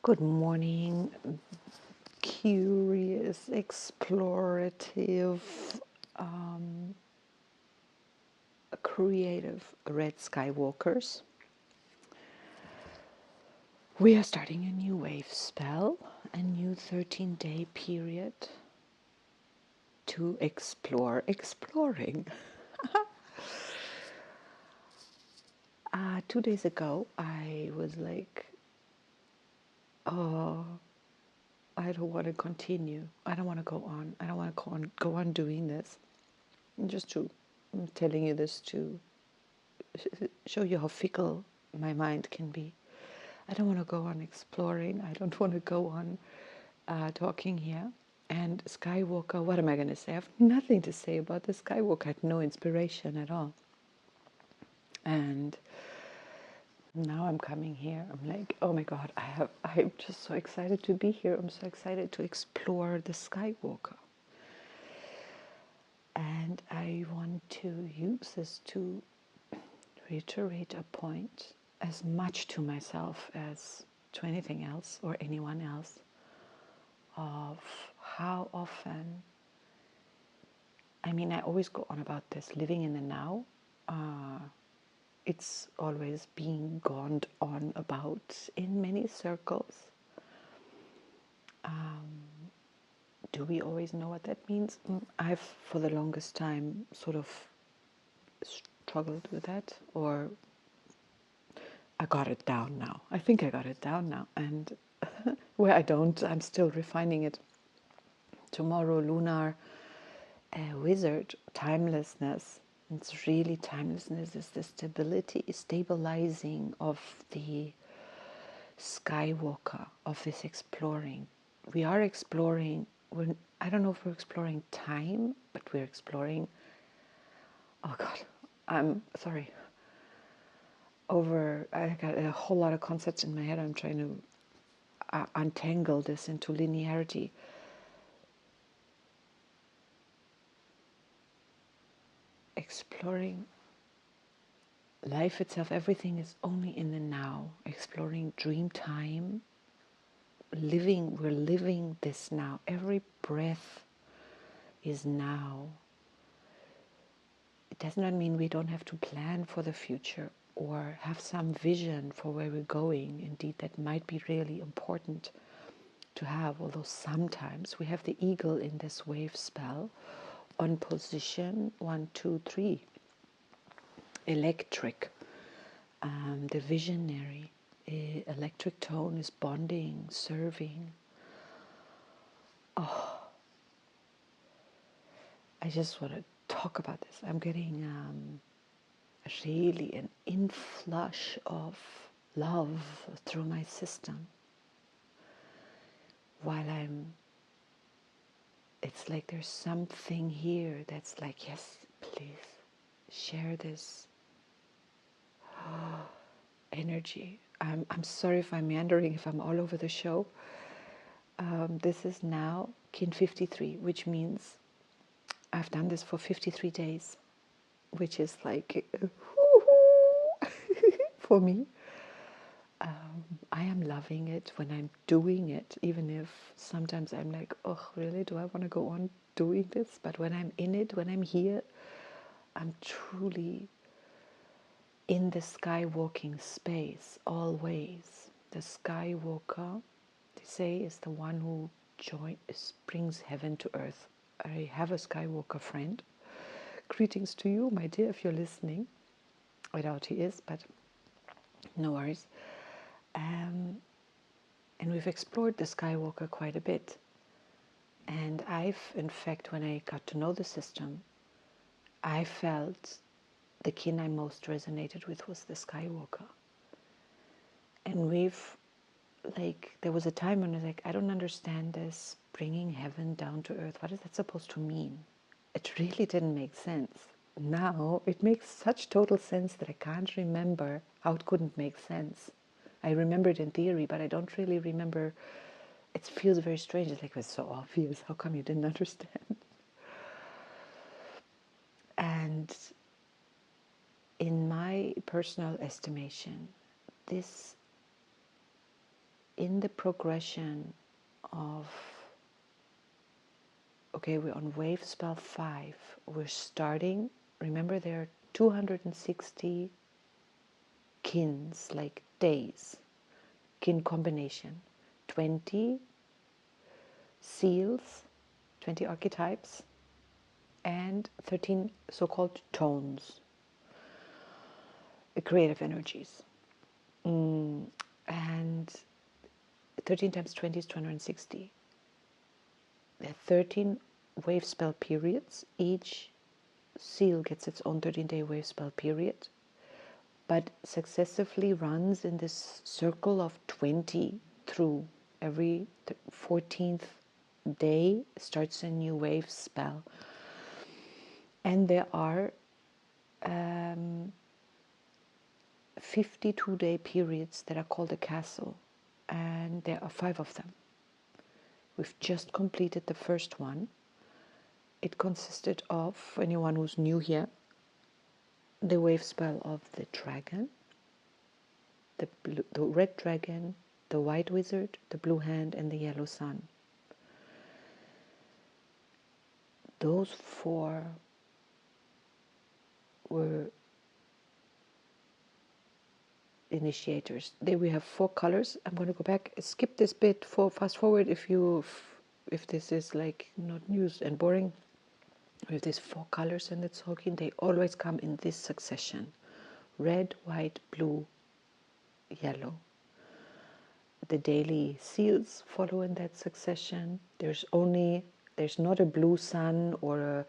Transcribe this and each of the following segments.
Good morning, curious, explorative, um, creative red skywalkers. We are starting a new wave spell, a new 13-day period to explore exploring. 2 days ago, I was like, oh, I don't want to continue. I don't want to go on. I don't want to go on doing this. I'm telling you this to show you how fickle my mind can be. I don't want to go on exploring. I don't want to go on talking here. And Skywalker, what am I going to say? I have nothing to say about the Skywalker. I had no inspiration at all. And now I'm coming here. I'm like, oh my God, I'm just so excited to be here. I'm so excited to explore the Skywalker. And I want to use this to reiterate a point as much to myself as to anything else or anyone else of how often, I always go on about this, living in the now. It's always being gone on about in many circles. Do we always know what that means? I've, for the longest time, sort of struggled with that, or I got it down now. I think I got it down now. And where I don't, I'm still refining it. Tomorrow, lunar wizard, timelessness. It's really timelessness is the stabilizing of the Skywalker, of this exploring. We are exploring, I don't know if we're exploring time, but we're exploring, oh God, I'm sorry. I got a whole lot of concepts in my head. I'm trying to untangle this into linearity. Exploring life itself, everything is only in the now. Exploring dream time, we're living this now. Every breath is now. It does not mean we don't have to plan for the future or have some vision for where we're going. Indeed, that might be really important to have, although sometimes we have the eagle in this wave spell on position 1, 2, 3. Electric, the visionary. Electric tone is bonding, serving. Oh, I just want to talk about this. I'm getting really an inflush of love through my system while it's like there's something here that's like, yes, please share this energy. I'm sorry if I'm meandering, if I'm all over the show. This is now Kin 53, which means I've done this for 53 days, which is like for me. I am loving it when I'm doing it, even if sometimes I'm like, oh, really? Do I want to go on doing this? But when I'm in it, when I'm here, I'm truly in the skywalking space, always. The skywalker, they say, is the one who brings heaven to earth. I have a skywalker friend. Greetings to you, my dear, if you're listening. I doubt he is, but no worries. And we've explored the Skywalker quite a bit. And in fact, when I got to know the system, I felt the kin I most resonated with was the Skywalker. And there was a time when I was like, I don't understand this bringing heaven down to earth. What is that supposed to mean? It really didn't make sense. Now it makes such total sense that I can't remember how it couldn't make sense. I remember it in theory, but I don't really remember. It feels very strange. It's like, it was so obvious. How come you didn't understand? And in my personal estimation, this in the progression of, okay, we're on wave spell 5. We're starting, remember there are 260 kins, like days, kin combination, 20 seals, 20 archetypes, and 13 so-called tones, creative energies. And 13 times 20 is 260. There are 13 wave spell periods. Each seal gets its own 13-day wave spell period, but successively runs in this circle of 20 through. Every 14th day starts a new wave spell. And there are 52-day periods that are called a castle, and there are 5 of them. We've just completed the first one. It consisted of, for anyone who's new here, the wave spell of the dragon, the red dragon, the white wizard, the blue hand, and the yellow sun. Those 4 were initiators. There we have 4 colors. I'm going to go back, skip this bit, fast forward if this is like not news and boring. We have these 4 colors in the Tolkien. They always come in this succession: red, white, blue, yellow. The daily seals follow in that succession. There's not a blue sun or a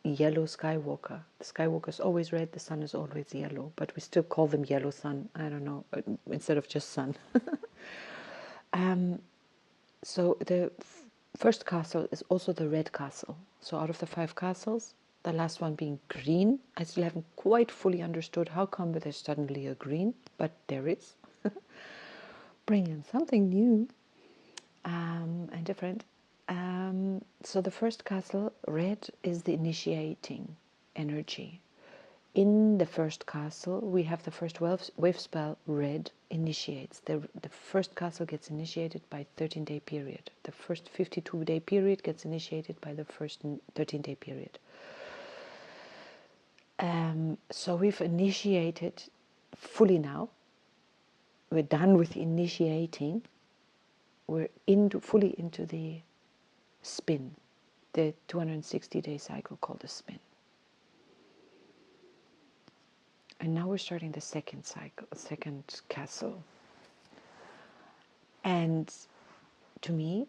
yellow Skywalker. The Skywalker is always red, the sun is always yellow, but we still call them yellow sun. I don't know, instead of just sun. So the first castle is also the red castle. So out of the 5 castles, the last one being green. I still haven't quite fully understood how come there's suddenly a green, but there is. Bringing something new and different. So the first castle, red, is the initiating energy. In the first castle, we have the first wave spell, red, initiates. The first castle gets initiated by 13-day period. The first 52-day period gets initiated by the first 13-day period. So we've initiated fully now. We're done with initiating. We're fully into the spin, the 260-day cycle called a spin. And now we're starting the second cycle, second castle. And to me,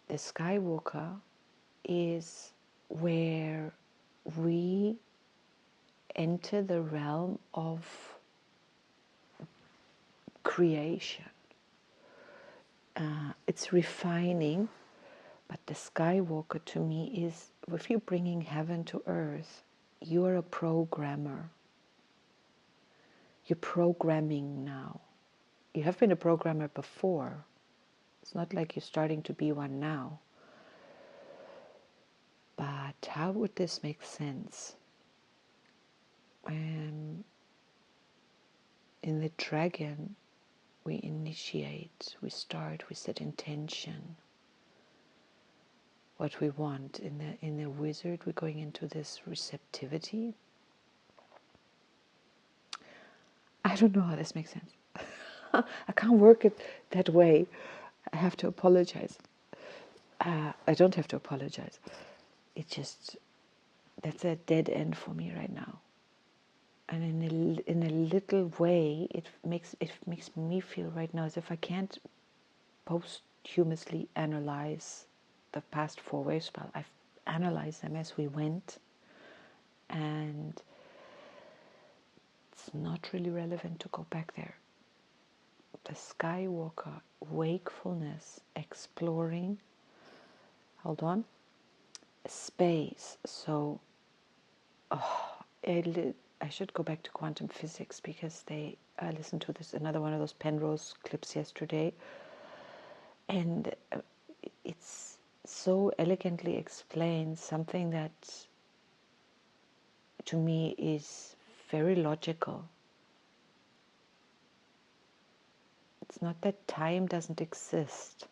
the Skywalker is where we enter the realm of creation. It's refining, but the Skywalker to me is, if you're bringing heaven to earth, you are a programmer. You're programming now. You have been a programmer before. It's not like you're starting to be one now. But how would this make sense? In the dragon, we initiate, we start, we set intention. What we want. In the wizard, we're going into this receptivity. I don't know how this makes sense. I can't work it that way. I have to apologize. I don't have to apologize. It just, that's a dead end for me right now. And in a little way, it makes me feel right now as if I can't posthumously analyze the past 4 wave spell. I've analyzed them as we went, and it's not really relevant to go back there. The Skywalker, wakefulness, exploring, hold on, space. So, I should go back to quantum physics, because I listened to another one of those Penrose clips yesterday, and it's so elegantly explains something that to me is very logical. It's not that time doesn't exist,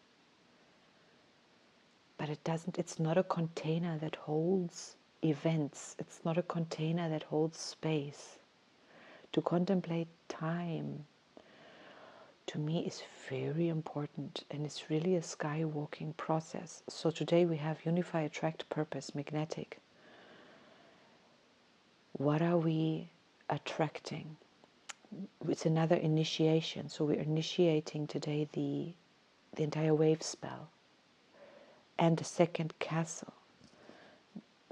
but it's not a container that holds events. It's not a container that holds space. To contemplate time, to me, is very important, and it's really a skywalking process. So today we have unify, attract, purpose, magnetic. What are we attracting? It's another initiation. So we're initiating today the entire wave spell and the second castle.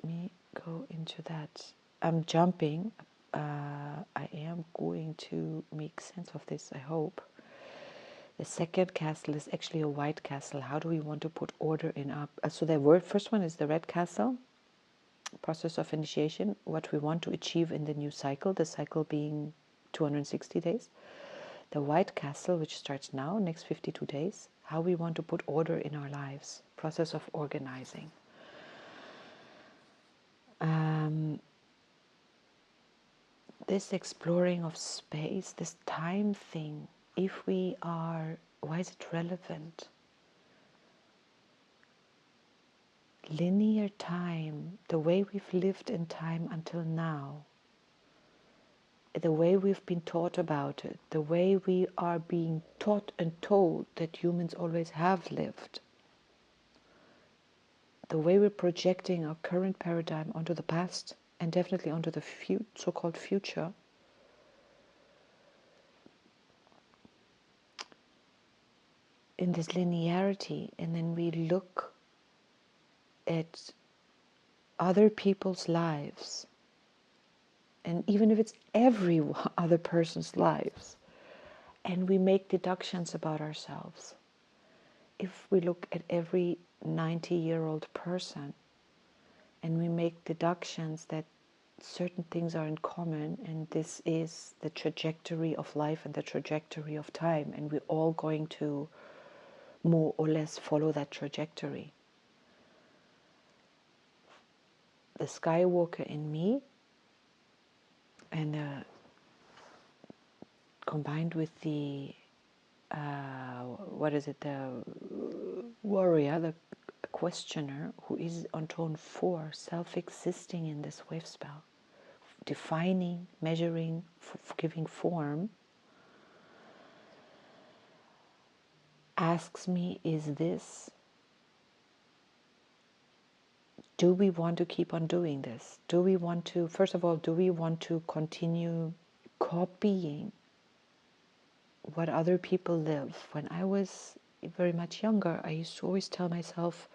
Let me go into that. I'm jumping. I am going to make sense of this, I hope. The second castle is actually a white castle. How do we want to put order in our... So the first one is the red castle, process of initiation, what we want to achieve in the new cycle, the cycle being 260 days. The white castle, which starts now, next 52 days, how we want to put order in our lives, process of organizing. This exploring of space, this time thing, if we are, why is it relevant? Linear time, the way we've lived in time until now, the way we've been taught about it, the way we are being taught and told that humans always have lived, the way we're projecting our current paradigm onto the past and definitely onto the so-called future, in this linearity, and then we look at other people's lives, and even if it's every other person's lives, and we make deductions about ourselves. If we look at every 90-year-old person and we make deductions that certain things are in common, and this is the trajectory of life and the trajectory of time, and we're all going to more or less follow that trajectory. The Skywalker in me, and combined with the the warrior, the questioner, who is on tone 4, self-existing in this wave spell, defining, measuring, giving form, asks me, do we want to keep on doing this? Do we want to, first of all, do we want to continue copying what other people live? When I was very much younger, I used to always tell myself,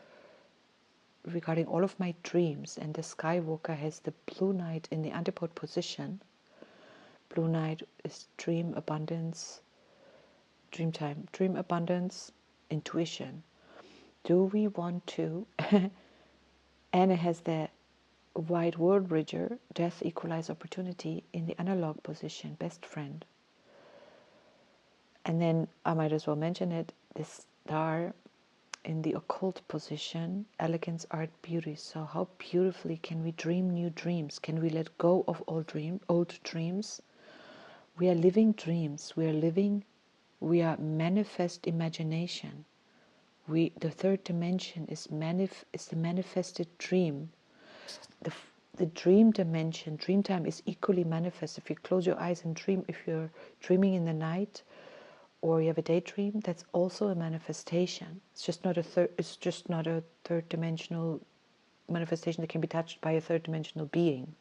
regarding all of my dreams, and the Skywalker has the blue knight in the antipode position. Blue knight is dream abundance, dream time, dream abundance, intuition. Do we want to, and it has the white world bridger, death equalize opportunity, in the analog position, best friend. And then I might as well mention it, this star in the occult position, elegance, art, beauty. So how beautifully can we dream new dreams? Can we let go of old dreams? We are living dreams. We are manifest imagination. The third dimension is the manifested dream. The dream dimension, dream time, is equally manifest. If you close your eyes and dream, if you're dreaming in the night, or you have a daydream, that's also a manifestation. It's just not a third dimensional manifestation that can be touched by a third dimensional being.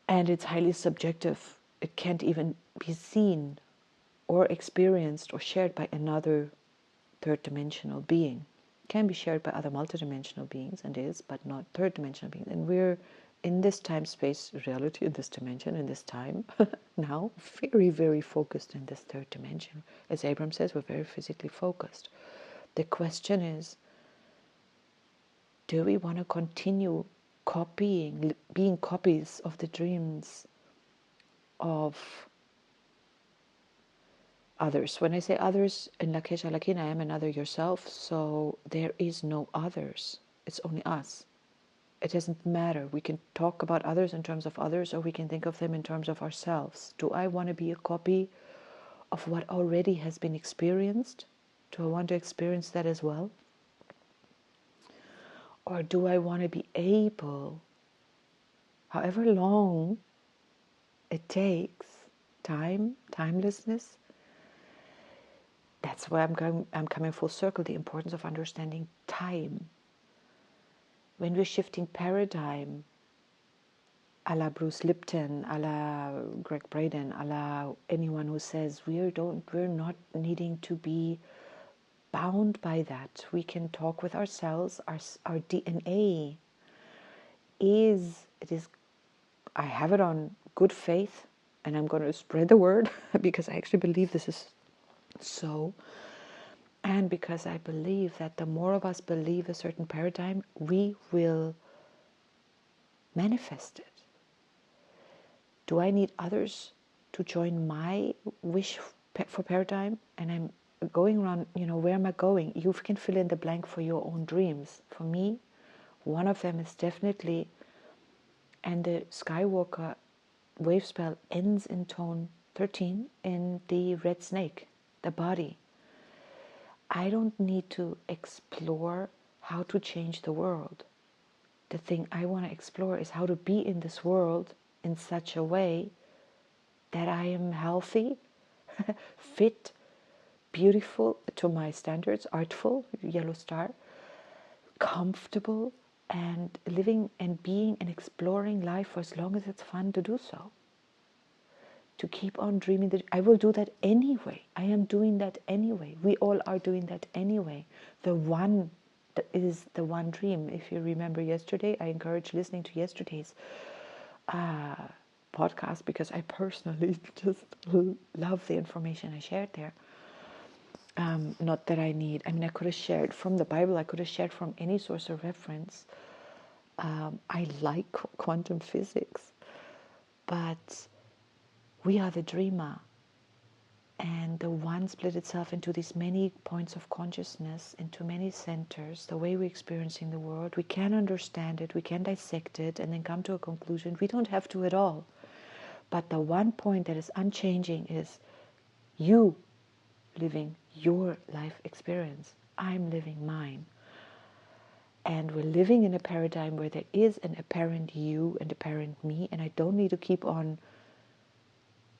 And it's highly subjective. It can't even be seen or experienced or shared by another third dimensional being. It can be shared by other multidimensional beings, and is, but not third dimensional beings. And we're in this time space reality, in this dimension, in this time now, very, very focused in this third dimension. As Abram says, we're very physically focused. The question is, do we want to continue copying, being copies of the dreams of others? When I say others, in Lakesha Lakina, I am another yourself, so there is no others. It's only us. It doesn't matter. We can talk about others in terms of others, or we can think of them in terms of ourselves. Do I want to be a copy of what already has been experienced? Do I want to experience that as well? Or do I want to be able, however long it takes, timelessness? That's where I'm coming full circle, the importance of understanding time. When we're shifting paradigm, a la Bruce Lipton, a la Greg Braden, a la anyone who says we're not needing to be bound by that. We can talk with ourselves. Our DNA is, I have it on good faith, and I'm going to spread the word because I actually believe this is so. And because I believe that the more of us believe a certain paradigm, we will manifest it. Do I need others to join my wish for paradigm? And I'm going around, where am I going? You can fill in the blank for your own dreams. For me, one of them is definitely, and the Skywalker wave spell ends in tone 13 in the red snake, the body. I don't need to explore how to change the world. The thing I want to explore is how to be in this world in such a way that I am healthy, fit, beautiful to my standards, artful, yellow star, comfortable, and living and being and exploring life for as long as it's fun to do so. To keep on dreaming that I will do that anyway. I am doing that anyway. We all are doing that anyway. The one that is the one dream. If you remember yesterday, I encourage listening to yesterday's podcast because I personally just love the information I shared there. Not that I could have shared from the Bible, I could have shared from any source of reference. I like quantum physics, but we are the dreamer, and the one split itself into these many points of consciousness, into many centers. The way we're experiencing the world, we can understand it, we can dissect it, and then come to a conclusion. We don't have to at all. But the one point that is unchanging is you living your life experience. I'm living mine. And we're living in a paradigm where there is an apparent you and apparent me, and I don't need to keep on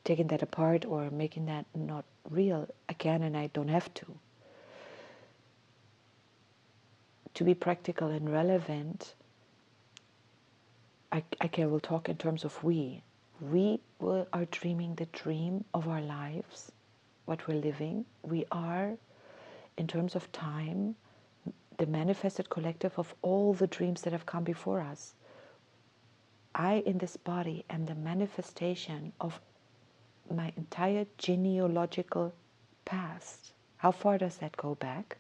taking that apart or making that not real again, and I don't have to. To be practical and relevant, we'll talk in terms of we. We are dreaming the dream of our lives, what we're living. We are, in terms of time, the manifested collective of all the dreams that have come before us. I, in this body, am the manifestation of my entire genealogical past. How far does that go back?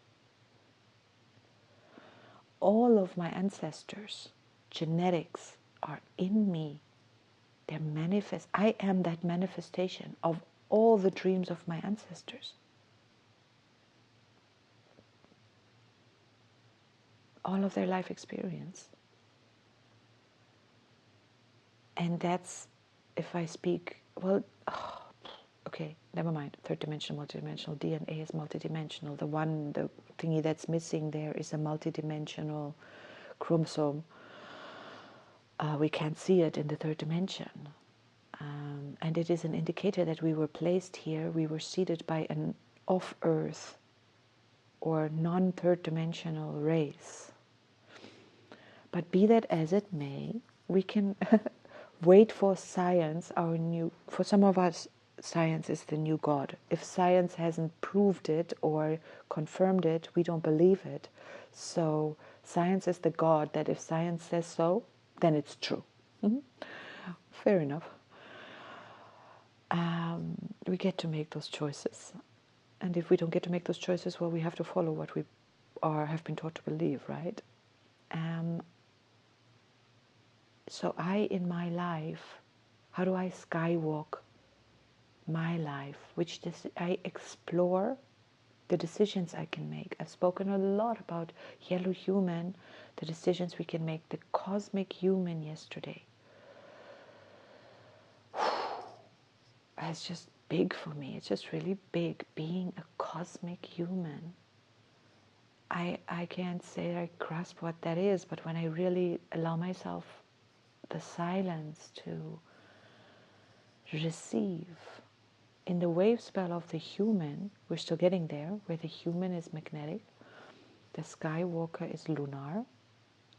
All of my ancestors' genetics are in me. They're manifest. I am that manifestation of all the dreams of my ancestors. All of their life experience. And that's, if I speak, okay, never mind. Third dimensional, multidimensional. DNA is multidimensional. The thingy that's missing there is a multidimensional chromosome. We can't see it in the third dimension. And it is an indicator that we were placed here, we were seated by an off-earth or non-third dimensional race. But be that as it may, we can wait for science, for some of us, science is the new God. If science hasn't proved it or confirmed it, we don't believe it. So science is the God that if science says so, then it's true. Fair enough. We get to make those choices. And if we don't get to make those choices, well, we have to follow what we have been taught to believe, right? So in my life, how do I skywalk my life? I explore the decisions I can make. I've spoken a lot about yellow human, the decisions we can make, the cosmic human yesterday. It's just big for me. It's just really big, being a cosmic human. I can't say I grasp what that is, but when I really allow myself the silence to receive, in the wave spell of the human, we're still getting there, where the human is magnetic, the Skywalker is lunar,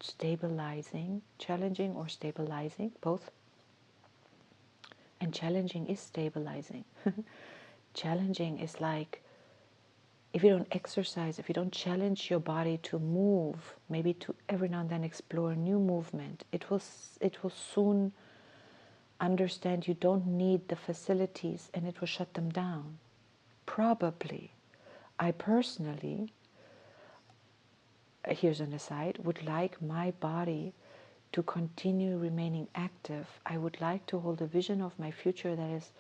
stabilizing, challenging or stabilizing, both. And challenging is stabilizing. Challenging is like, if you don't exercise, if you don't challenge your body to move, maybe to every now and then explore a new movement, it will soon understand you don't need the facilities and it will shut them down. Probably. I personally, here's an aside, would like my body to continue remaining active. I would like to hold a vision of my future that is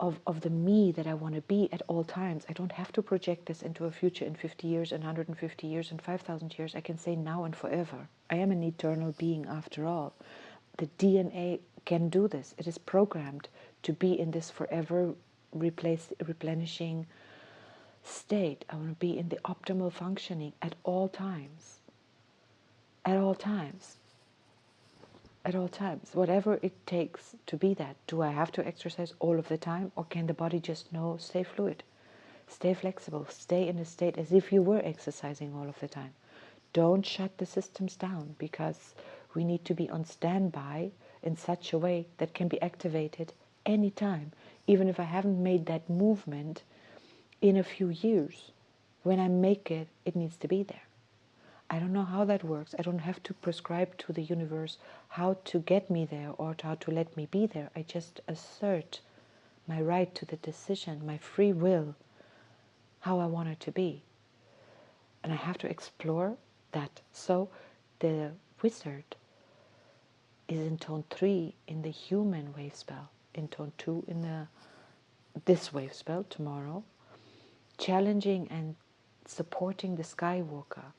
of the me that I want to be at all times. I don't have to project this into a future in 50 years and 150 years and 5,000 years. I can say now and forever. I am an eternal being after all. The DNA can do this. It is programmed to be in this forever replenishing state. I want to be in the optimal functioning at all times. At all times. At all times, whatever it takes to be that. Do I have to exercise all of the time, or can the body just know, stay fluid, stay flexible, stay in a state as if you were exercising all of the time? Don't shut the systems down, because we need to be on standby in such a way that can be activated anytime, even if I haven't made that movement in a few years. When I make it, it needs to be there. I don't know how that works. I don't have to prescribe to the universe how to get me there or how to let me be there. I just assert my right to the decision, my free will, how I want it to be. And I have to explore that. So the wizard is in tone 3 in the human wave spell, in tone 2 in this wave spell tomorrow, challenging and supporting the Skywalker.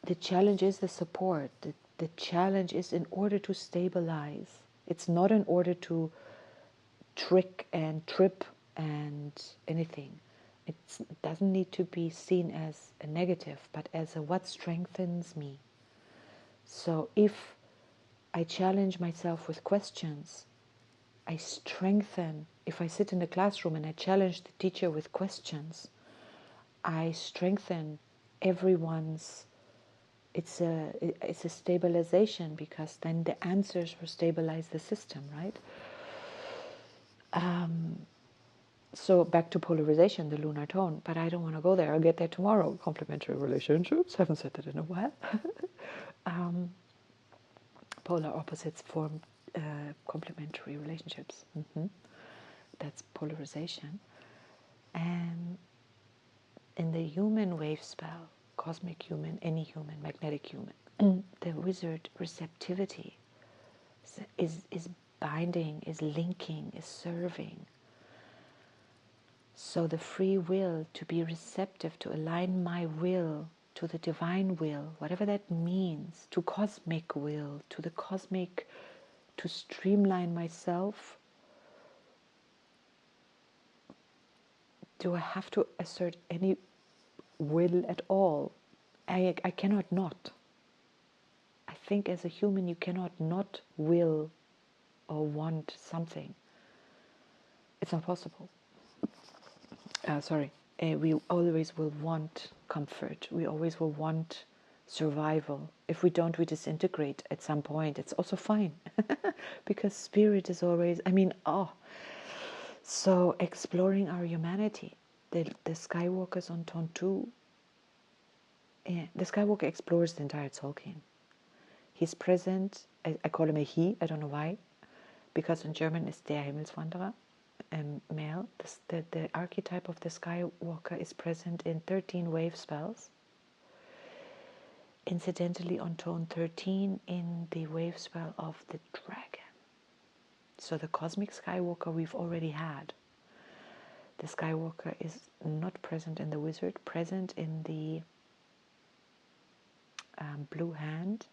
The challenge is the support. The challenge is in order to stabilize. It's not in order to trick and trip and anything. It doesn't need to be seen as a negative, but as a what strengthens me. So if I challenge myself with questions, I strengthen. If I sit in the classroom and I challenge the teacher with questions, I strengthen everyone's. It's a stabilization, because then the answers will stabilize the system, right? So back to polarization, the lunar tone, but I don't want to go there. I'll get there tomorrow. Complementary relationships, haven't said that in a while. Polar opposites form complementary relationships. That's polarization. And in the human wave spell, cosmic human, any human, magnetic human, the wizard receptivity is binding, is linking, is serving. So the free will to be receptive, to align my will to the divine will, whatever that means, to cosmic will, to the cosmic, to streamline myself. Do I have to assert any will at all? I cannot not. I think as a human you cannot not will or want something. It's not possible. We always will want comfort. We always will want survival. If we don't, we disintegrate at some point. It's also fine because spirit is always, So exploring our humanity. The Skywalker's on tone 2. The Skywalker explores the entire Tolkien. He's present. I call him a he. I don't know why, because in German is der Himmelswanderer, male. The archetype of the Skywalker is present in 13 wave spells. Incidentally, on tone 13 in the wave spell of the dragon. So the cosmic Skywalker we've already had. The Skywalker is not present in the wizard, present in the blue hand.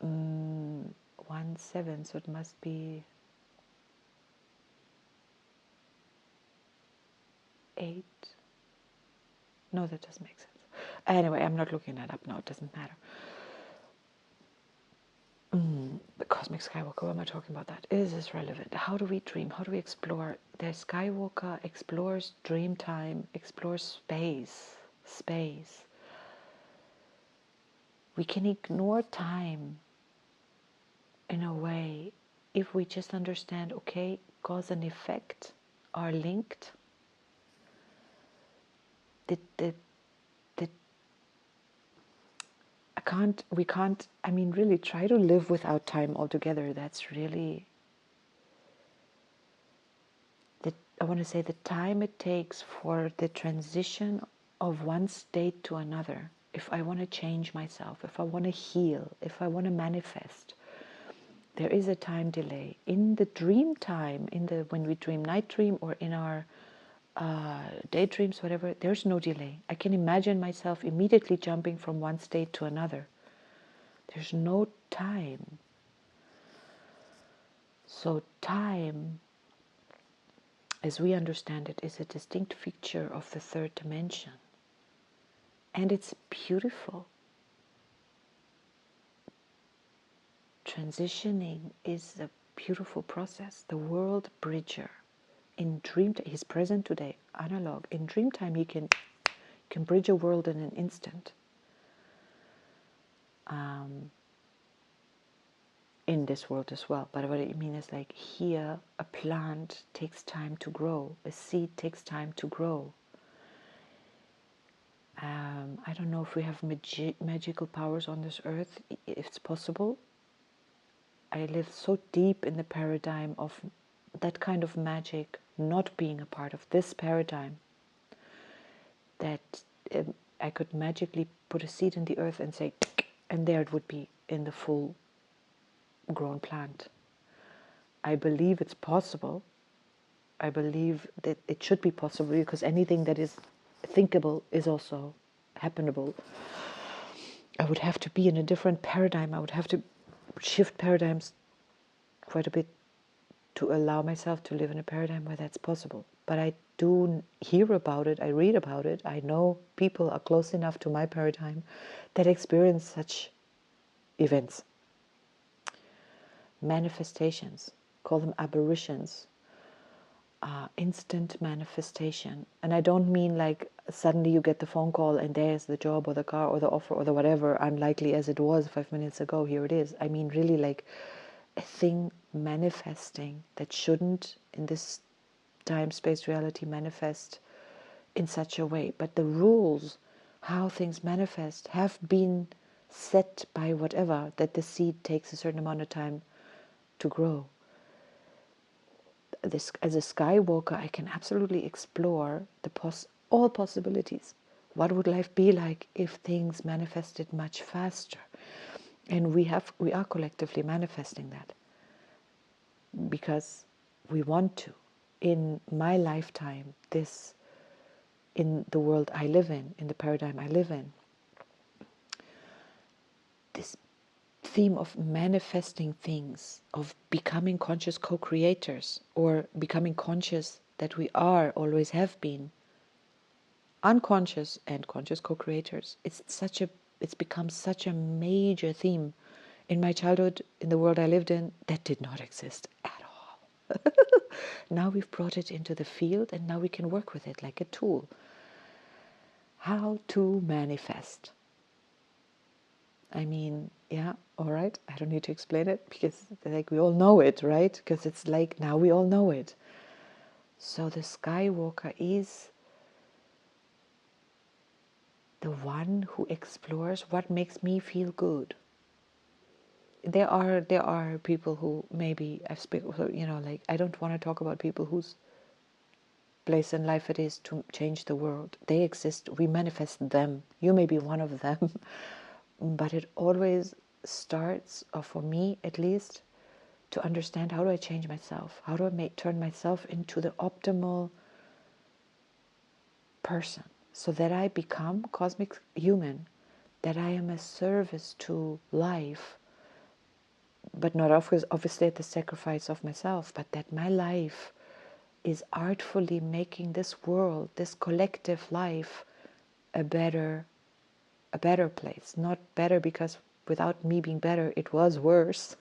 1/7, so it must be 8. No, that doesn't make sense. Anyway, I'm not looking that up now. It doesn't matter. The cosmic Skywalker, why am I talking about that? Is this relevant? How do we dream? How do we explore? The Skywalker explores dream time, explores space. We can ignore time in a way if we just understand, okay, cause and effect are linked. Really try to live without time altogether. That's really, I want to say, the time it takes for the transition of one state to another. If I want to change myself, if I want to heal, if I want to manifest, there is a time delay. In the dream time, when we dream night dream or in our daydreams, whatever, there's no delay. I can imagine myself immediately jumping from one state to another. There's no time. So time, as we understand it, is a distinct feature of the third dimension. And it's beautiful. Transitioning is a beautiful process. The world bridger. In dream time, he's present today, analog. In dream time, he can bridge a world in an instant. In this world as well. But what I mean is, like, here, a plant takes time to grow. A seed takes time to grow. I don't know if we have magical powers on this earth. If it's possible. I live so deep in the paradigm of that kind of magic not being a part of this paradigm that I could magically put a seed in the earth and say, and there it would be in the full grown plant. I believe it's possible. I believe that it should be possible, because anything that is thinkable is also happenable. I would have to be in a different paradigm. I would have to shift paradigms quite a bit to allow myself to live in a paradigm where that's possible. But I do hear about it, I read about it, I know people are close enough to my paradigm that experience such events. Manifestations, call them apparitions, instant manifestation. And I don't mean like suddenly you get the phone call and there's the job or the car or the offer or the whatever, unlikely as it was 5 minutes ago, here it is. I mean really like a thing manifesting that shouldn't, in this time, space, reality, manifest in such a way. But the rules, how things manifest, have been set by whatever, that the seed takes a certain amount of time to grow. This, as a Skywalker, I can absolutely explore all possibilities. What would life be like if things manifested much faster? And we are collectively manifesting that because we want to. In my lifetime, in the world I live in the paradigm I live in, this theme of manifesting things, of becoming conscious co-creators, or becoming conscious that we are, always have been, unconscious and conscious co-creators. It's become such a major theme. In my childhood, in the world I lived in, that did not exist at all. Now we've brought it into the field, and now we can work with it like a tool. How to manifest. I mean, yeah, all right, I don't need to explain it, because like we all know it, right? Because it's like now we all know it. So the Skywalker is the one who explores what makes me feel good. There are people who maybe like I don't want to talk about people whose place in life it is to change the world. They exist. We manifest them. You may be one of them. But it always starts, or for me at least, to understand, how do I change myself? How do I turn myself into the optimal person so that I become cosmic human, that I am a service to life, but not obviously at the sacrifice of myself, but that my life is artfully making this world, this collective life, a better place. Not better because without me being better, it was worse.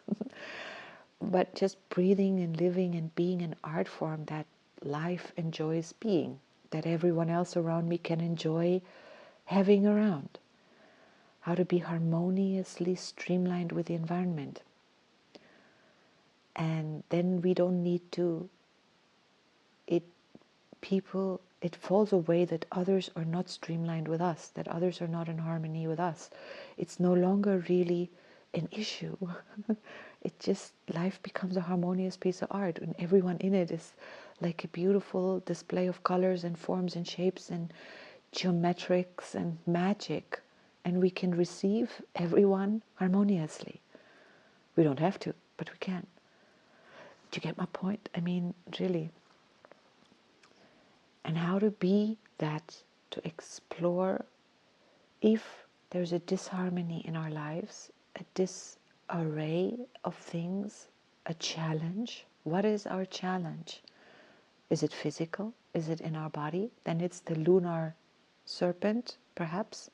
But just breathing and living and being an art form that life enjoys being, that everyone else around me can enjoy having around. How to be harmoniously streamlined with the environment. And then we don't need to, it falls away that others are not streamlined with us, that others are not in harmony with us. It's no longer really an issue. It just, life becomes a harmonious piece of art, and everyone in it is like a beautiful display of colors and forms and shapes and geometrics and magic, and we can receive everyone harmoniously. We don't have to, but we can. Do you get my point? I mean, really. And how to be that, to explore if there's a disharmony in our lives, a disarray of things, a challenge. What is our challenge? Is it physical? Is it in our body? Then it's the lunar serpent, perhaps.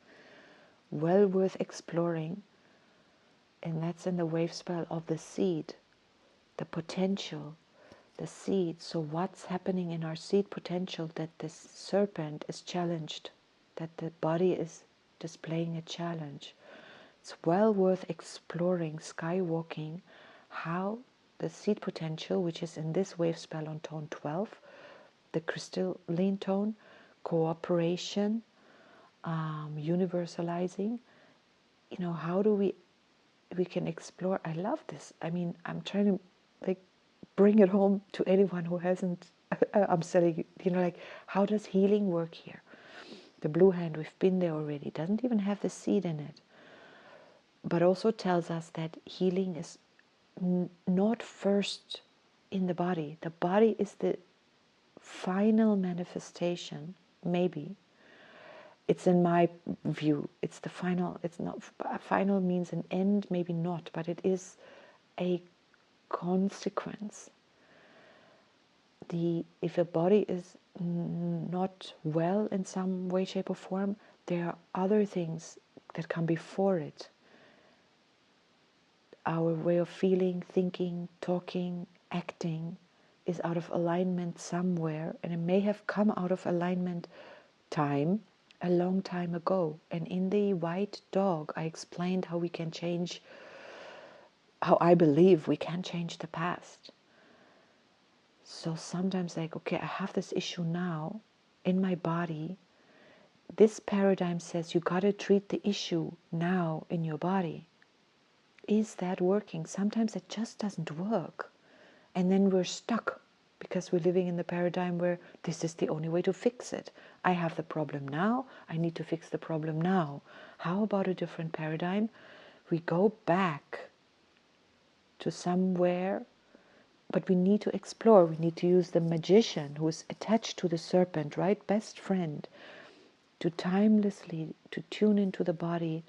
Well worth exploring. And that's in the wave spell of the seed, the potential, the seed. So what's happening in our seed potential that this serpent is challenged, that the body is displaying a challenge? It's well worth exploring, skywalking, how the seed potential, which is in this wave spell on tone 12, the crystalline tone, cooperation, universalizing, how do we can explore. I love this. I mean, I'm trying to like bring it home to anyone who hasn't. I'm saying, like, how does healing work here? The blue hand, we've been there already, doesn't even have the seed in it, but also tells us that healing is not first in the body. The body is the final manifestation, maybe. It's in my view. It's the final. It's not final means an end, maybe not, but it is a consequence. If a body is not well in some way, shape, or form, there are other things that come before it. Our way of feeling, thinking, talking, acting is out of alignment somewhere, and it may have come out of alignment a long time ago. And in the white dog, I explained how we can change, how I believe we can change the past. So sometimes like, okay, I have this issue now in my body. This paradigm says you got to treat the issue now in your body. Is that working? Sometimes it just doesn't work. And then we're stuck because we're living in the paradigm where this is the only way to fix it. I have the problem now. I need to fix the problem now. How about a different paradigm? We go back to somewhere, but we need to explore. We need to use the magician who is attached to the serpent, right? Best friend, to timelessly, to tune into the body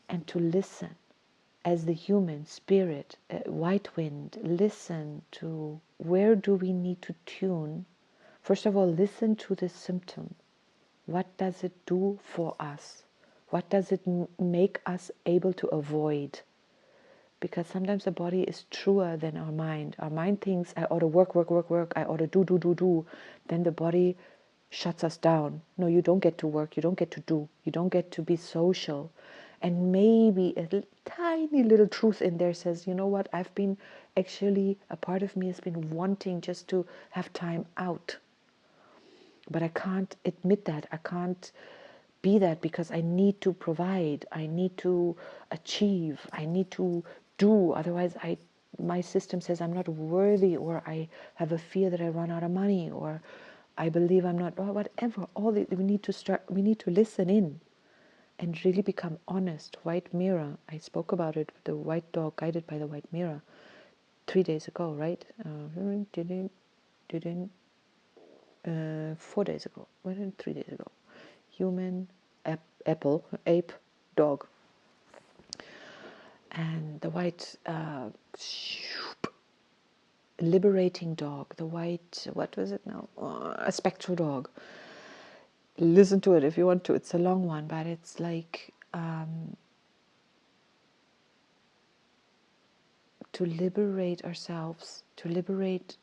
and to listen as the human spirit, white wind, listen to where do we need to tune. First of all, listen to the symptom. What does it do for us? What does it make us able to avoid? Because sometimes the body is truer than our mind. Our mind thinks, I ought to work, I ought to do. Then the body shuts us down. No, you don't get to work, you don't get to do, you don't get to be social. And maybe a tiny little truth in there says, you know what, I've been actually, a part of me has been wanting just to have time out. But I can't admit that. I can't be that because I need to provide. I need to achieve. I need to do. Otherwise, my system says I'm not worthy, or I have a fear that I run out of money, or I believe I'm not, or whatever. We need to listen in and really become honest. White mirror. I spoke about it, the white dog guided by the white mirror 3 days ago, right? 4 days ago. 3 days ago. Human, apple, ape, dog. And the white liberating dog, the white, what was it now? A spectral dog. Listen to it if you want to. It's a long one, but it's like to liberate ourselves, to liberate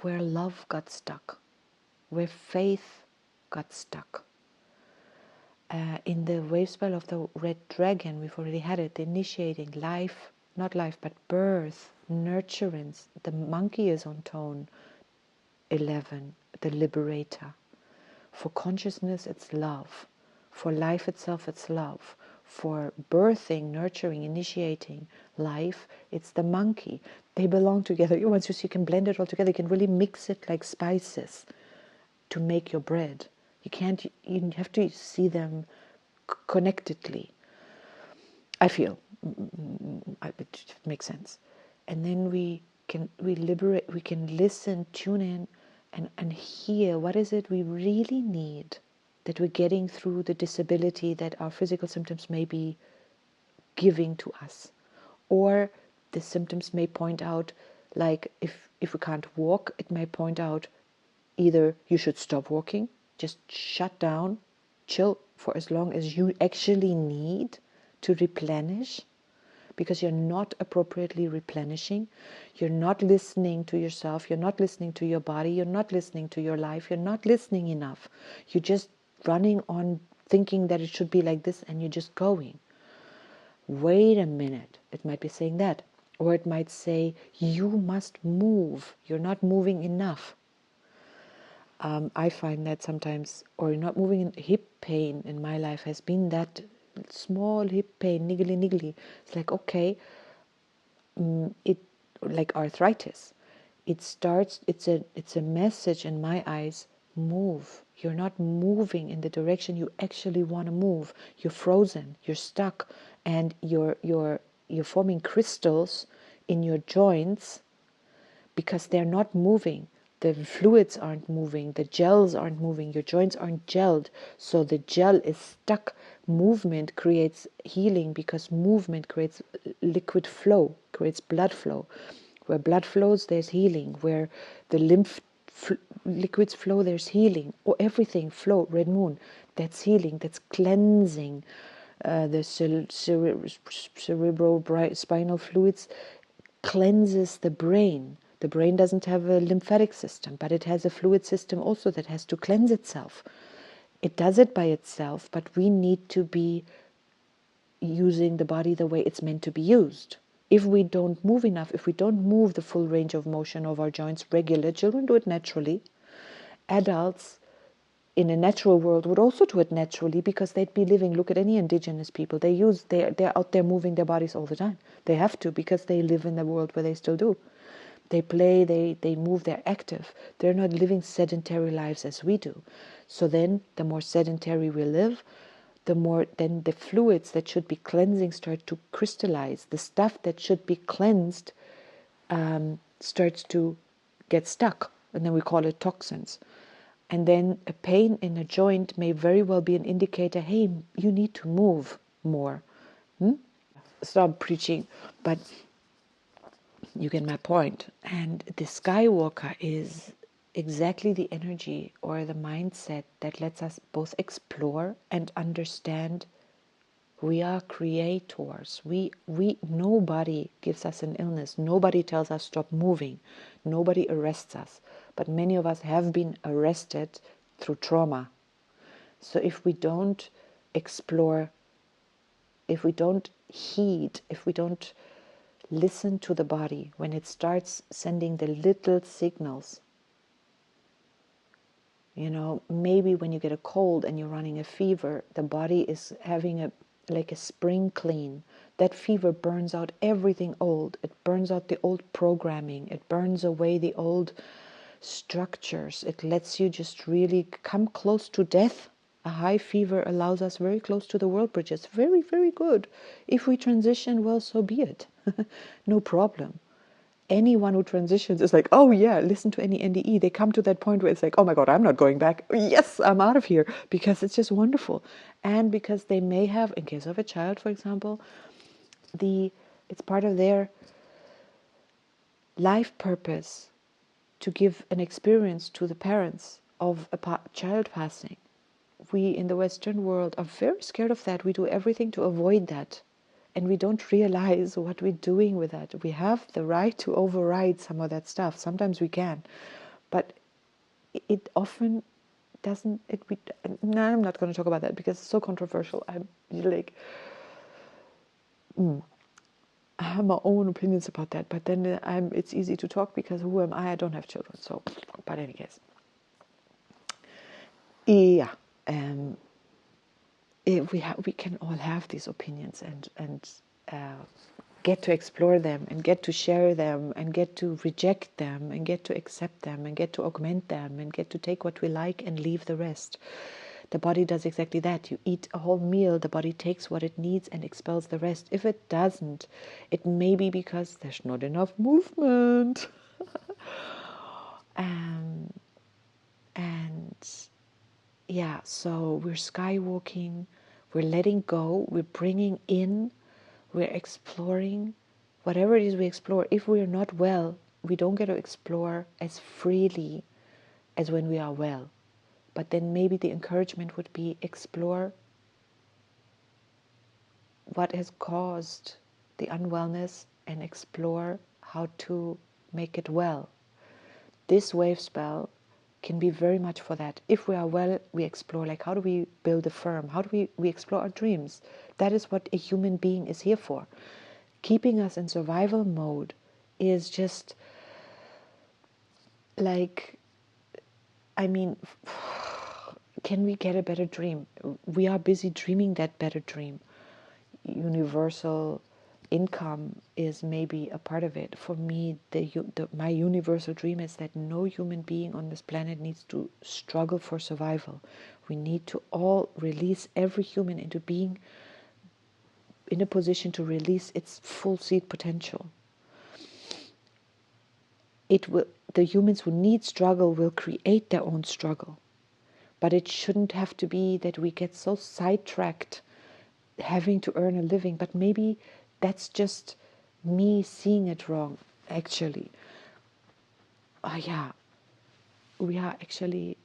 where love got stuck, where faith got stuck. In the wave spell of the red dragon, we've already had it, the initiating life, not life, but birth, nurturance. The monkey is on tone 11, the liberator. For consciousness, it's love. For life itself, it's love. For birthing, nurturing, initiating life, it's the monkey. They belong together. Once you see, you can blend it all together. You can really mix it like spices to make your bread. You have to see them connectedly. I feel it makes sense. And then we can listen, tune in, and hear what is it we really need, that we're getting through the disability that our physical symptoms may be giving to us. Or the symptoms may point out, like if we can't walk, it may point out either you should stop walking, just shut down, chill for as long as you actually need to replenish, because you're not appropriately replenishing. You're not listening to yourself. You're not listening to your body. You're not listening to your life. You're not listening enough. You're just running on thinking that it should be like this, and you're just going. Wait a minute. It might be saying that. Or it might say, you must move. You're not moving enough. I find that sometimes, or not moving, in hip pain in my life has been that small hip pain, niggly. It's like, okay, it like arthritis. It's a message in my eyes. Move. You're not moving in the direction you actually want to move. You're frozen. You're stuck, and you're forming crystals in your joints because they're not moving. The fluids aren't moving, the gels aren't moving, your joints aren't gelled, so the gel is stuck. Movement creates healing, because movement creates liquid flow, creates blood flow. Where blood flows, there's healing. Where the lymph liquids flow, there's healing. Or everything flow, red moon, that's healing, that's cleansing. The cerebral-spinal fluids cleanses the brain. The brain doesn't have a lymphatic system, but it has a fluid system also that has to cleanse itself. It does it by itself, but we need to be using the body the way it's meant to be used. If we don't move enough, if we don't move the full range of motion of our joints regular, children do it naturally. Adults in a natural world would also do it naturally, because they'd be living. Look at any indigenous people. They're out there moving their bodies all the time. They have to, because they live in the world where they still do. They play, they move, they're active. They're not living sedentary lives as we do. So then the more sedentary we live, the more then the fluids that should be cleansing start to crystallize. The stuff that should be cleansed starts to get stuck, and then we call it toxins. And then a pain in a joint may very well be an indicator, hey, you need to move more. Stop preaching, but you get my point. And the Skywalker is exactly the energy or the mindset that lets us both explore and understand we are creators. Nobody gives us an illness. Nobody tells us stop moving. Nobody arrests us. But many of us have been arrested through trauma. So if we don't explore, if we don't heed, if we don't listen to the body when it starts sending the little signals, maybe when you get a cold and you're running a fever, the body is having a spring clean. That fever burns out everything old. It burns out the old programming. It burns away the old structures. It lets you just really come close to death. A high fever allows us very close to the world bridges. Very, very good. If we transition, well, so be it. No problem. Anyone who transitions is like, oh yeah, listen to any NDE. They come to that point where it's like, oh my God, I'm not going back. Yes, I'm out of here, because it's just wonderful. And because they may have, in case of a child, for example, it's part of their life purpose to give an experience to the parents of a child passing. We in the Western world are very scared of that. We do everything to avoid that. And we don't realize what we're doing with that. We have the right to override some of that stuff. Sometimes we can. But it often doesn't. No, I'm not going to talk about that because it's so controversial. I'm like, I have my own opinions about that. But then it's easy to talk because who am I? I don't have children. So, but in any case. Yeah. We can all have these opinions and get to explore them and get to share them and get to reject them and get to accept them and get to augment them and get to take what we like and leave the rest. The body does exactly that. You eat a whole meal, the body takes what it needs and expels the rest. If it doesn't, it may be because there's not enough movement. And yeah, so we're skywalking, we're letting go, we're bringing in, we're exploring whatever it is we explore. If we are not well, we don't get to explore as freely as when we are well. But then maybe the encouragement would be explore what has caused the unwellness and explore how to make it well. This wave spell can be very much for that. If we are well, we explore, like, how do we build a firm? How do we explore our dreams? That is what a human being is here for. Keeping us in survival mode is just like, I mean, can we get a better dream? We are busy dreaming that better dream. Universal income is maybe a part of it. For me, my universal dream is that no human being on this planet needs to struggle for survival. We need to all release every human into being in a position to release its full seed potential. The humans who need struggle will create their own struggle. But it shouldn't have to be that we get so sidetracked having to earn a living. But maybe that's just me seeing it wrong, actually. Yeah, we are actually,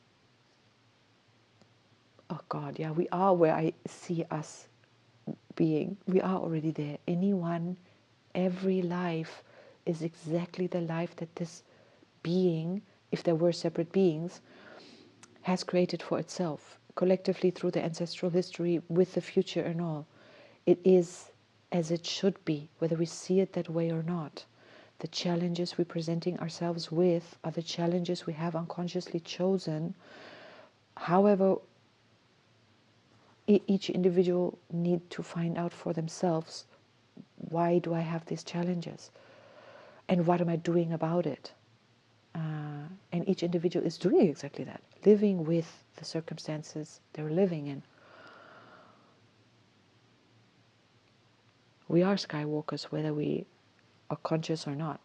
oh God, yeah, we are where I see us being. We are already there. Every life is exactly the life that this being, if there were separate beings, has created for itself, collectively through the ancestral history, with the future and all. It is as it should be, whether we see it that way or not. The challenges we're presenting ourselves with are the challenges we have unconsciously chosen. However, each individual need to find out for themselves, why do I have these challenges? And what am I doing about it? And each individual is doing exactly that, living with the circumstances they're living in. We are skywalkers, whether we are conscious or not.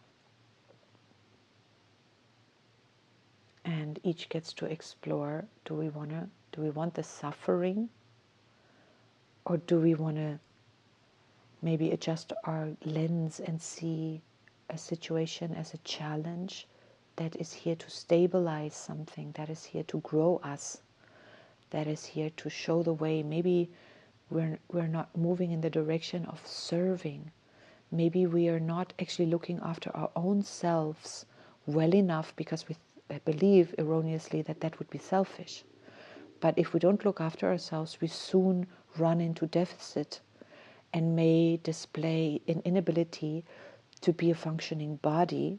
And each gets to explore, do we want the suffering, or do we want to maybe adjust our lens and see a situation as a challenge that is here to stabilize something, that is here to grow us, that is here to show the way. Maybe we're not moving in the direction of serving. Maybe we are not actually looking after our own selves well enough because we believe erroneously that would be selfish. But if we don't look after ourselves, we soon run into deficit and may display an inability to be a functioning body,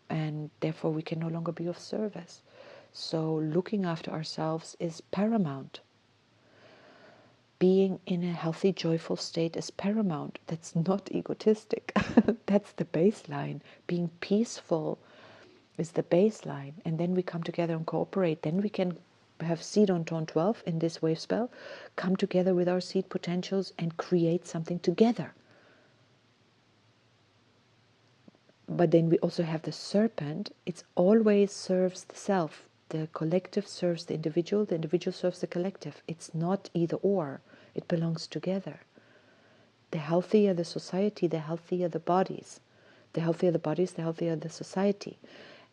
and therefore we can no longer be of service. So looking after ourselves is paramount. Being in a healthy, joyful state is paramount. That's not egotistic. That's the baseline. Being peaceful is the baseline. And then we come together and cooperate. Then we can have seed on tone 12 in this wave spell, come together with our seed potentials and create something together. But then we also have the serpent. It always serves the self. The collective serves the individual serves the collective. It's not either or. It belongs together. The healthier the society, the healthier the bodies. The healthier the bodies, the healthier the society.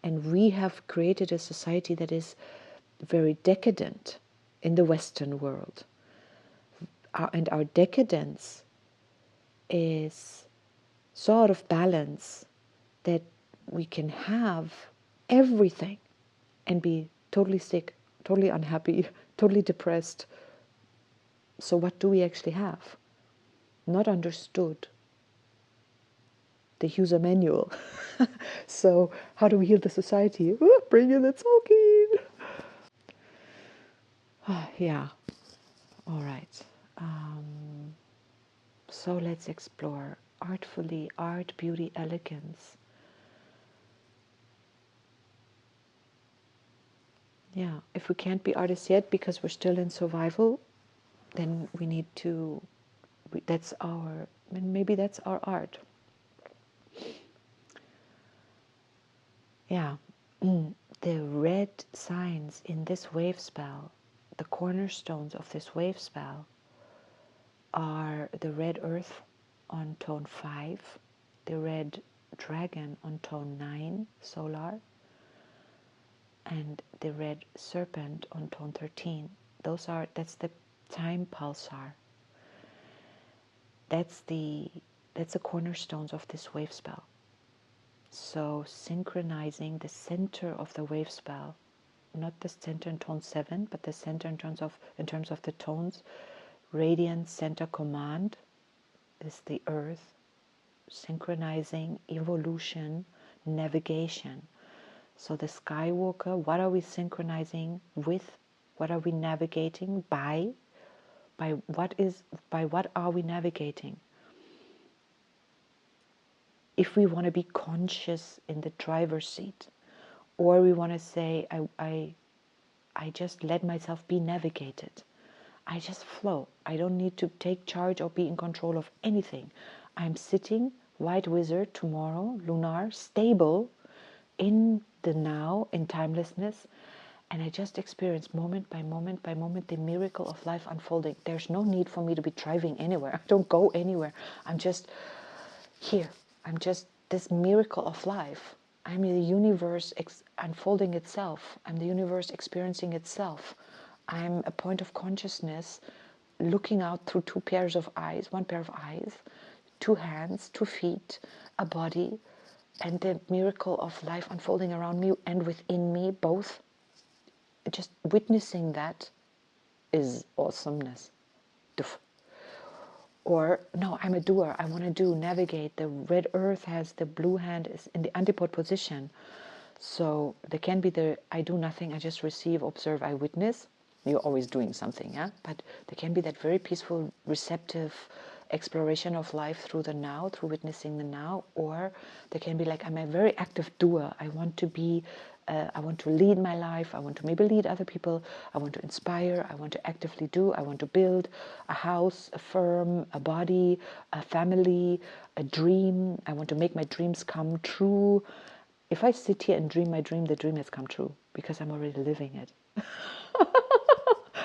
And we have created a society that is very decadent in the Western world. And our decadence is so out of balance that we can have everything and be totally sick, totally unhappy, totally depressed. So what do we actually have? Not understood. The user manual. So how do we heal the society? Bring in the Tolkien. Yeah. All right. So let's explore artfully, art, beauty, elegance. Yeah, if we can't be artists yet because we're still in survival, then we need to, maybe that's our art. Yeah, the red signs in this wave spell, the cornerstones of this wave spell, are the red earth on tone 5, the red dragon on tone 9, solar, and the red serpent on tone 13. That's the time pulsar. That's the cornerstones of this wave spell. So synchronizing the center of the wave spell, not the center in tone 7, but the center in terms of the tones. Radiant center command is the earth, synchronizing evolution, navigation. So the Skywalker, what are we synchronizing with? What are we navigating by? By what are we navigating? If we want to be conscious in the driver's seat, or we want to say, I just let myself be navigated. I just flow. I don't need to take charge or be in control of anything. I'm sitting, white wizard, tomorrow, lunar, stable, in the now, in timelessness, and I just experience moment by moment by moment the miracle of life unfolding. There's no need for me to be driving anywhere. I don't go anywhere. I'm just here. I'm just this miracle of life. I'm the universe unfolding itself. I'm the universe experiencing itself. I'm a point of consciousness looking out through one pair of eyes, two hands, 2 feet, a body, and the miracle of life unfolding around me and within me, both. Just witnessing that is awesomeness. Or, no, I'm a doer. I want to do, navigate. The red earth has the blue hand is in the antipode position. So there can be the I do nothing, I just receive, observe, I witness. You're always doing something, yeah? But there can be that very peaceful, receptive exploration of life through the now, through witnessing the now. Or there can be like, I'm a very active doer. I want to lead my life. I want to maybe lead other people. I want to inspire. I want to actively do. I want to build a house, a firm, a body, a family, a dream. I want to make my dreams come true. If I sit here and dream my dream, the dream has come true because I'm already living it.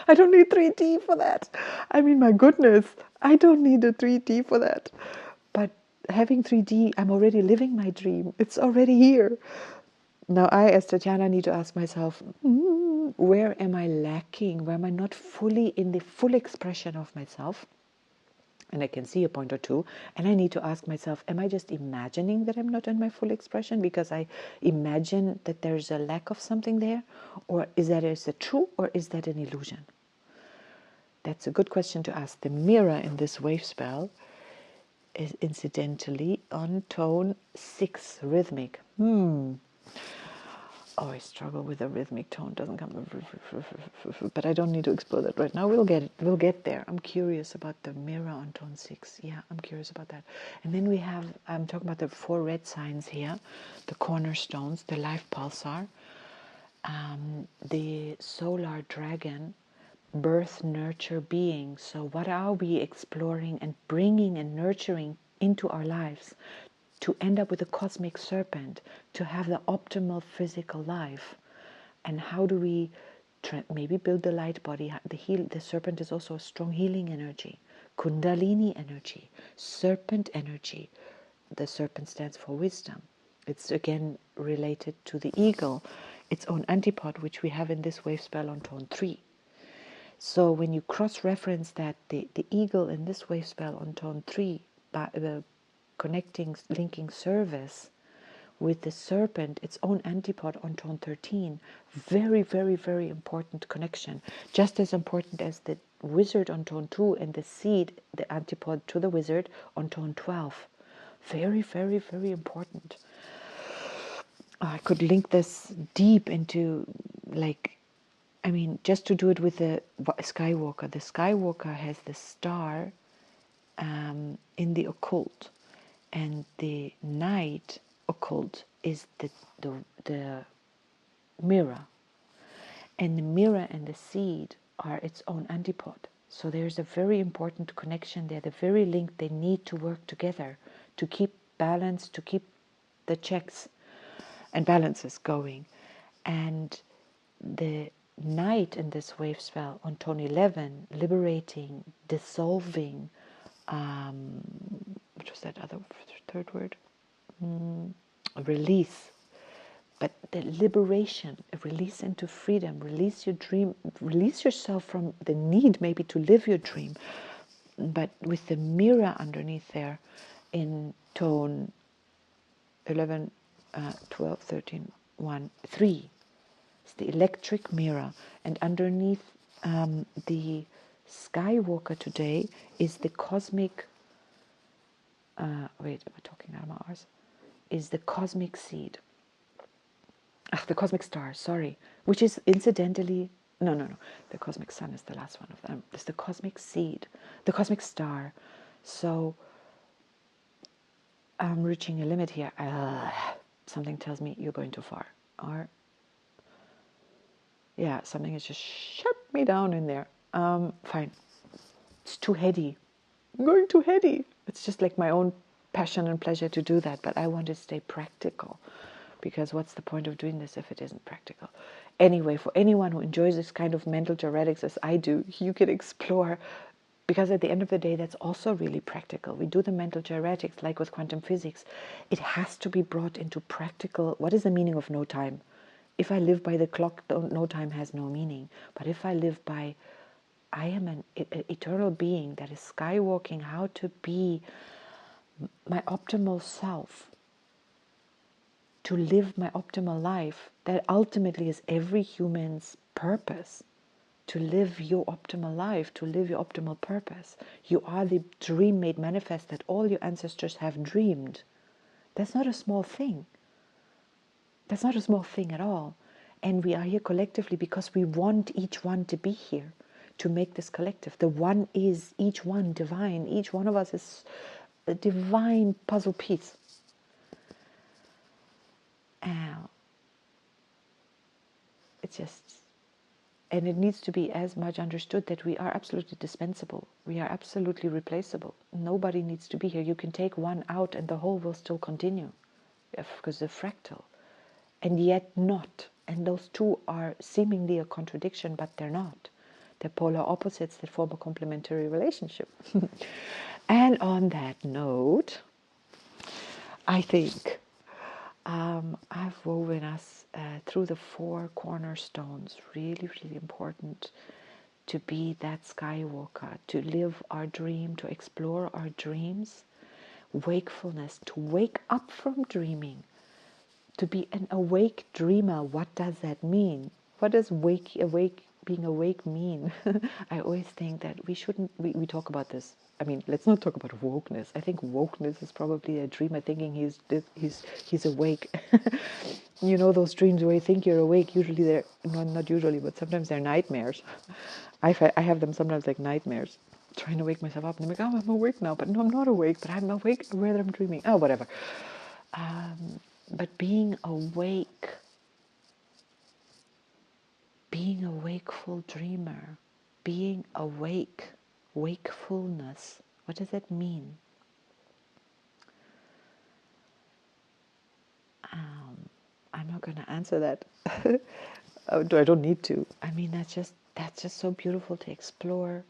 I don't need 3D for that. I mean, my goodness, I don't need a 3D for that. But having 3D, I'm already living my dream. It's already here. Now I, as Tatjana, need to ask myself, where am I lacking? Where am I not fully in the full expression of myself? And I can see a point or two, and I need to ask myself, am I just imagining that I'm not in my full expression because I imagine that there's a lack of something there? Or is it true, or is that an illusion? That's a good question to ask. The mirror in this wave spell is incidentally on tone 6, rhythmic. Oh, I struggle with the rhythmic tone. Doesn't come, but I don't need to explore that right now. We'll get there. I'm curious about the mirror on tone 6. Yeah, I'm curious about that. And then we have, I'm talking about the 4 red signs here, the cornerstones, the life pulsar, the solar dragon, birth, nurture, being. So what are we exploring and bringing and nurturing into our lives to end up with a cosmic serpent, to have the optimal physical life? And how do we maybe build the light body? The serpent is also a strong healing energy, kundalini energy, serpent energy. The serpent stands for wisdom. It's again related to the eagle, its own antipode, which we have in this wave spell on tone 3. So when you cross-reference that, the eagle in this wave spell on tone 3, by the connecting, linking service with the serpent, its own antipode on tone 13, very, very, very important connection. Just as important as the wizard on tone 2 and the seed, the antipode to the wizard on tone 12. Very, very, very important. I could link this deep into, like, I mean, just to do it with the Skywalker. The Skywalker has the star in the occult, and the night occult is the mirror, and the mirror and the seed are its own antipode. So there's a very important connection there. The very link, they need to work together to keep balance, to keep the checks and balances going. And the night in this wave spell on tone 11, liberating, dissolving, what was that other third word? Release. But the liberation, a release into freedom, release your dream, release yourself from the need maybe to live your dream. But with the mirror underneath there in tone 11, 12, 13, 1, 3. It's the electric mirror. And underneath the Skywalker today is the cosmic, wait, am I talking out of my arse? Is the cosmic seed. The cosmic star, sorry. Which is incidentally, no. The cosmic sun is the last one of them. It's the cosmic seed, the cosmic star. So I'm reaching a limit here. Something tells me you're going too far. Or, yeah, something has just shut me down in there. Fine. It's too heady. I'm going too heady. It's just like my own passion and pleasure to do that, but I want to stay practical, because what's the point of doing this if it isn't practical? Anyway, for anyone who enjoys this kind of mental gymnastics as I do, you can explore, because at the end of the day, that's also really practical. We do the mental gymnastics like with quantum physics. It has to be brought into practical. What is the meaning of no time? If I live by the clock, no time has no meaning. But if I live by, I am an eternal being that is skywalking how to be my optimal self, to live my optimal life, that ultimately is every human's purpose, to live your optimal life, to live your optimal purpose. You are the dream made manifest that all your ancestors have dreamed. That's not a small thing. That's not a small thing at all. And we are here collectively because we want each one to be here, to make this collective. The one is each one divine. Each one of us is a divine puzzle piece. It's just, and it needs to be as much understood that we are absolutely dispensable. We are absolutely replaceable. Nobody needs to be here. You can take one out and the whole will still continue, because they're fractal. And yet not. And those two are seemingly a contradiction, but they're not. They're polar opposites that form a complementary relationship. And on that note, I think I've woven us through the 4 cornerstones. Really, really important to be that Skywalker, to live our dream, to explore our dreams, wakefulness, to wake up from dreaming, to be an awake dreamer. What does that mean? What does being awake mean? I always think that we shouldn't, we talk about this. I mean, let's not talk about wokeness. I think wokeness is probably a dreamer thinking he's awake. You know those dreams where you think you're awake, usually they're, no, not usually, but sometimes they're nightmares. I have them sometimes like nightmares, trying to wake myself up, and I'm like, oh, I'm awake now, but no, I'm not awake, but I'm awake whether I'm dreaming. Oh, whatever. But being awake, being a wakeful dreamer, being awake, wakefulness, what does that mean? I'm not going to answer that. I don't need to. I mean, that's just so beautiful to explore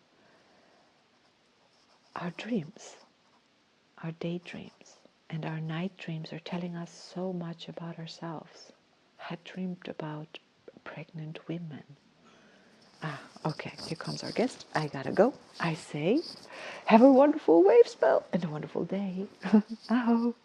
our dreams, our daydreams, And our night dreams are telling us so much about ourselves. I had dreamed about pregnant women. Okay, here comes our guest. I gotta go. I say, have a wonderful wave spell and a wonderful day. Aho.